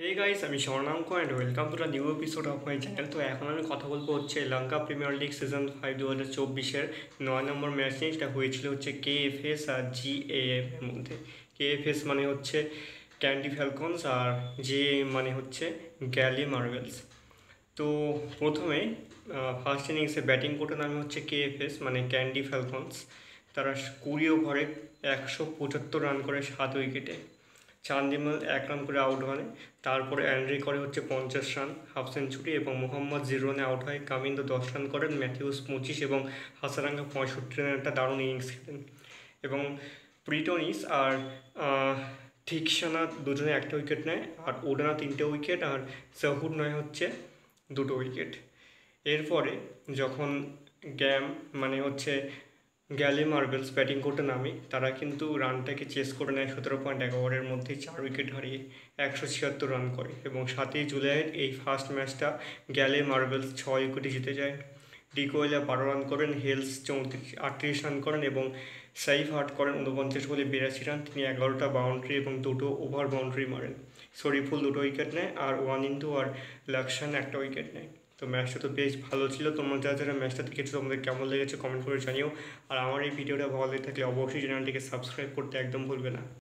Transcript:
হে guys, আমি Swarnank and welcome to the new episode of my channel. তো এখন আমি কথা বলবো হচ্ছে লঙ্কা প্রিমিয়ার লিগ সিজন 5 2024-এর 9 নম্বর ম্যাচ নিয়ে। যেটা হয়েছিল হচ্ছে কেএফএস আর জিএএম এর মধ্যে। কেএফএস মানে হচ্ছে ক্যান্ডি ফ্যালকনস, আর জিএএম মানে হচ্ছে গ্যালি মার্বেলস। তো প্রথমে ফার্স্ট ইনিংসে ব্যাটিং করতে নামে হচ্ছে কেএফএস মানে ক্যান্ডি ফ্যালকনস। তারা 20 ওভারে 175 রান করে 7 উইকেটে। চান্দিমাল 1 রান করে আউট হয়। তারপরে অ্যান্ড্রি করে হচ্ছে 50 রান, হাফ সেঞ্চুরি, এবং মোহাম্মদ 0 রানে আউট হয়। কামিন্দো 10 রান করেন, ম্যাথিউস 25 এবং হাসারাঙ্গা 65 রানের একটা দারুণ ইনিংস খেলেন। এবং প্রিটনিস আর ঠিকসানা দুজনে একটা উইকেট নেয়, আর ওডানা 3টে উইকেট, আর জাহুর নয় হচ্ছে 2টো উইকেট। এরপরে যখন গ্যাম মানে হচ্ছে গ্যালি মার্বেলস ব্যাটিং করতে নামে, তারা কিন্তু রানটাকে চেস করে নেয় 17.1 ওভারের মধ্যেই 4 উইকেট হারিয়ে 176 রান করে। এবং 7ই জুলাইয়ের এই ফার্স্ট ম্যাচটা গ্যালি মার্বেলস 6 উইকেটে জিতে যায়। ডিকোয়েলা 12 রান করেন, হেলস 38 রান করেন, এবং সাইফ হার্ট করেন 49 বলে 82 রান। তিনি 11টা বাউন্ডারি এবং 2টো ওভার বাউন্ডারি মারেন। শরীফুল 2টো উইকেট নেয়, আর ওয়ানিন্দু আর লাকসান একটা উইকেট নেয়। তো ম্যাচটা তো বেশ ভালো ছিল। তোমরা যারা যারা ম্যাচটা দেখেছো তোমাদের কেমন লেগেছে কমেন্ট করে জানিও। আর আমার এই ভিডিওটা ভালো লেগে থাকলে অবশ্যই চ্যানেলটিকে সাবস্ক্রাইব করতে একদম ভুলবে না।